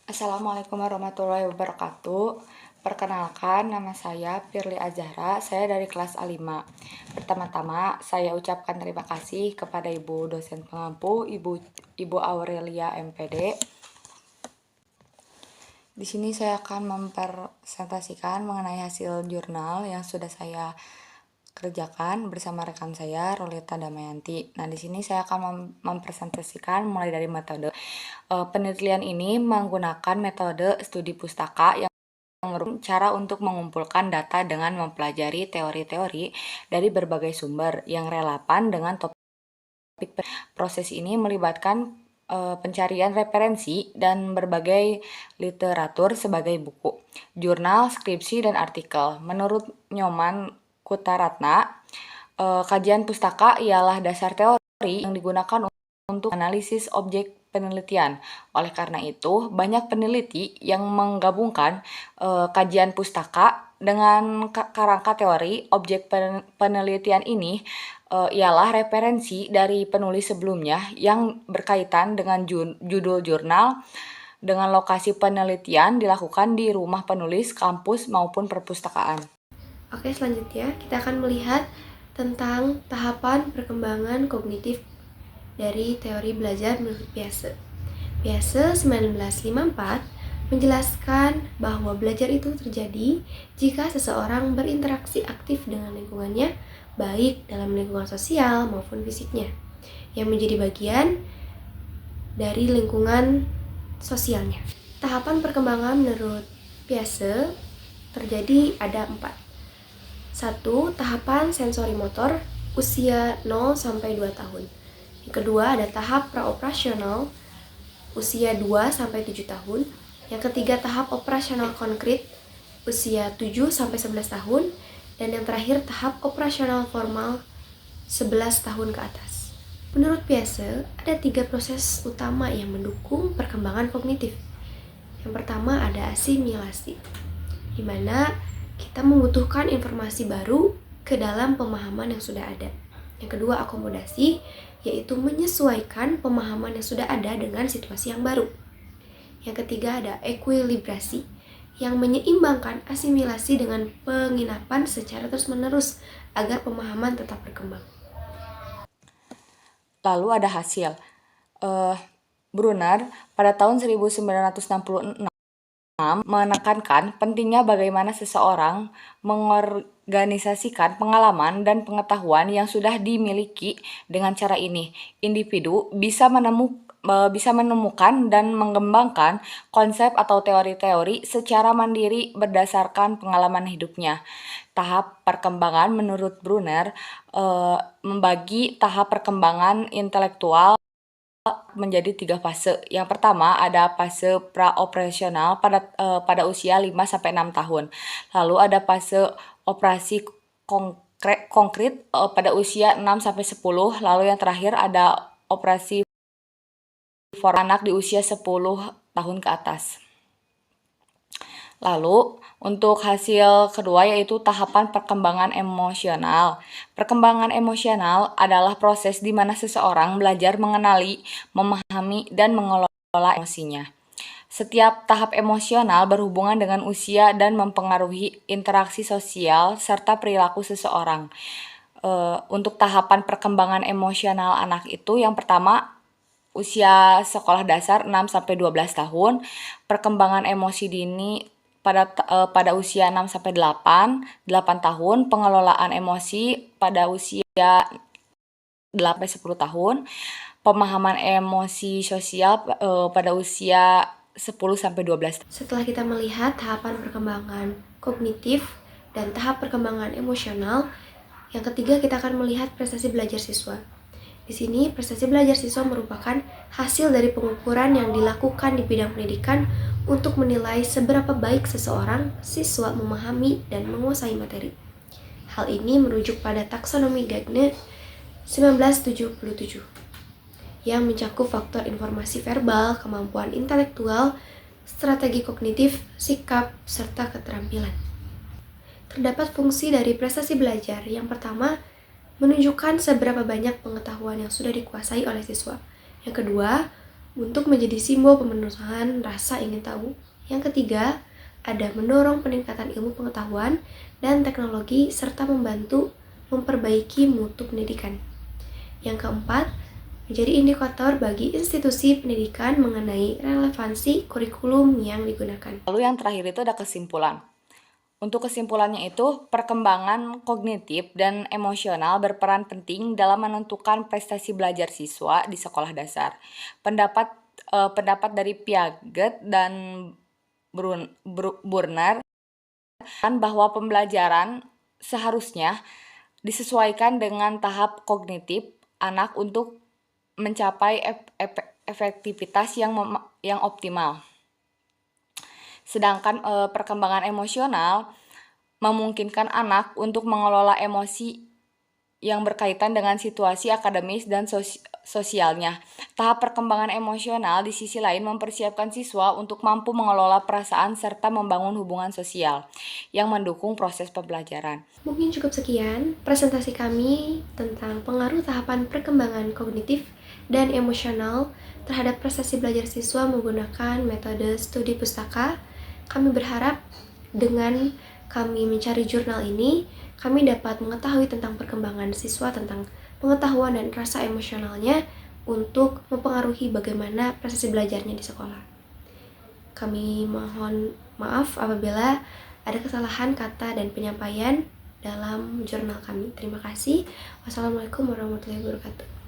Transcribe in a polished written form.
Assalamualaikum warahmatullahi wabarakatuh. Perkenalkan, nama saya Firly Azahra, saya dari kelas A5. Pertama-tama, saya ucapkan terima kasih kepada Ibu dosen pengampu, Ibu Aurelia MPD. Di sini saya akan mempresentasikan mengenai hasil jurnal yang sudah saya kerjakan bersama rekan saya, Rolita Damayanti. Nah, di sini saya akan mempresentasikan mulai dari metode. Penelitian ini menggunakan metode studi pustaka yang cara untuk mengumpulkan data dengan mempelajari teori-teori dari berbagai sumber yang relevan dengan topik. Proses ini melibatkan pencarian referensi dan berbagai literatur sebagai buku, jurnal, skripsi, dan artikel. Menurut Nyoman Kutaratna, kajian pustaka ialah dasar teori yang digunakan untuk analisis objek penelitian. Oleh karena itu, banyak peneliti yang menggabungkan kajian pustaka dengan kerangka teori objek penelitian ini ialah referensi dari penulis sebelumnya yang berkaitan dengan judul jurnal dengan lokasi penelitian dilakukan di rumah penulis, kampus, maupun perpustakaan. Oke, selanjutnya kita akan melihat tentang tahapan perkembangan kognitif dari teori belajar menurut Piaget. Piaget 1954 menjelaskan bahwa belajar itu terjadi jika seseorang berinteraksi aktif dengan lingkungannya, baik dalam lingkungan sosial maupun fisiknya, yang menjadi bagian dari lingkungan sosialnya. Tahapan perkembangan menurut Piaget terjadi ada 4. 1. Tahapan sensori motor usia 0 sampai 2 tahun. Yang kedua ada tahap praoperasional usia 2 sampai 7 tahun. Yang ketiga tahap operasional konkret usia 7 sampai 11 tahun dan yang terakhir tahap operasional formal 11 tahun ke atas. Menurut Piaget, ada 3 proses utama yang mendukung perkembangan kognitif. Yang pertama ada asimilasi, di mana kita membutuhkan informasi baru ke dalam pemahaman yang sudah ada. Yang kedua, akomodasi, yaitu menyesuaikan pemahaman yang sudah ada dengan situasi yang baru. Yang ketiga, ada ekuilibrasi, yang menyeimbangkan asimilasi dengan penginapan secara terus-menerus agar pemahaman tetap berkembang. Lalu ada hasil. Brunner pada tahun 1966 menekankan pentingnya bagaimana seseorang mengorganisasikan pengalaman dan pengetahuan yang sudah dimiliki. Dengan cara ini, individu bisa menemukan dan mengembangkan konsep atau teori-teori secara mandiri berdasarkan pengalaman hidupnya. Tahap perkembangan menurut Brunner membagi tahap perkembangan intelektual menjadi 3 fase. Yang pertama ada fase praoperasional pada usia 5-6 tahun. Lalu ada fase operasi konkret pada usia 6-10. Lalu yang terakhir ada operasi for anak di usia 10 tahun ke atas. Lalu, untuk hasil kedua yaitu tahapan perkembangan emosional. Perkembangan emosional adalah proses di mana seseorang belajar mengenali, memahami, dan mengelola emosinya. Setiap tahap emosional berhubungan dengan usia dan mempengaruhi interaksi sosial serta perilaku seseorang. Untuk tahapan perkembangan emosional anak itu yang pertama usia sekolah dasar 6-12 tahun, perkembangan emosi dini pada usia 6-8 tahun, pengelolaan emosi pada usia 8-10 tahun, pemahaman emosi sosial pada usia 10-12 tahun. Setelah kita melihat tahapan perkembangan kognitif dan tahap perkembangan emosional, yang ketiga kita akan melihat prestasi belajar siswa. Di sini, prestasi belajar siswa merupakan hasil dari pengukuran yang dilakukan di bidang pendidikan untuk menilai seberapa baik seseorang siswa memahami dan menguasai materi. Hal ini merujuk pada taksonomi Gardner 1977 yang mencakup faktor informasi verbal, kemampuan intelektual, strategi kognitif, sikap, serta keterampilan. Terdapat fungsi dari prestasi belajar. Yang pertama, menunjukkan seberapa banyak pengetahuan yang sudah dikuasai oleh siswa. Yang kedua, untuk menjadi simbol pemenuhan rasa ingin tahu. Yang ketiga, ada mendorong peningkatan ilmu pengetahuan dan teknologi serta membantu memperbaiki mutu pendidikan. Yang keempat, menjadi indikator bagi institusi pendidikan mengenai relevansi kurikulum yang digunakan. Lalu yang terakhir itu ada kesimpulan. Untuk kesimpulannya itu, perkembangan kognitif dan emosional berperan penting dalam menentukan prestasi belajar siswa di sekolah dasar. Pendapat dari Piaget dan Burner bahwa pembelajaran seharusnya disesuaikan dengan tahap kognitif anak untuk mencapai efektivitas yang optimal. Sedangkan perkembangan emosional memungkinkan anak untuk mengelola emosi yang berkaitan dengan situasi akademis dan sosialnya. Tahap perkembangan emosional di sisi lain mempersiapkan siswa untuk mampu mengelola perasaan serta membangun hubungan sosial yang mendukung proses pembelajaran. Mungkin cukup sekian presentasi kami tentang pengaruh tahapan perkembangan kognitif dan emosional terhadap prestasi belajar siswa menggunakan metode studi pustaka. Kami berharap dengan kami mencari jurnal ini, kami dapat mengetahui tentang perkembangan siswa, tentang pengetahuan dan rasa emosionalnya untuk mempengaruhi bagaimana prestasi belajarnya di sekolah. Kami mohon maaf apabila ada kesalahan kata dan penyampaian dalam jurnal kami. Terima kasih. Wassalamualaikum warahmatullahi wabarakatuh.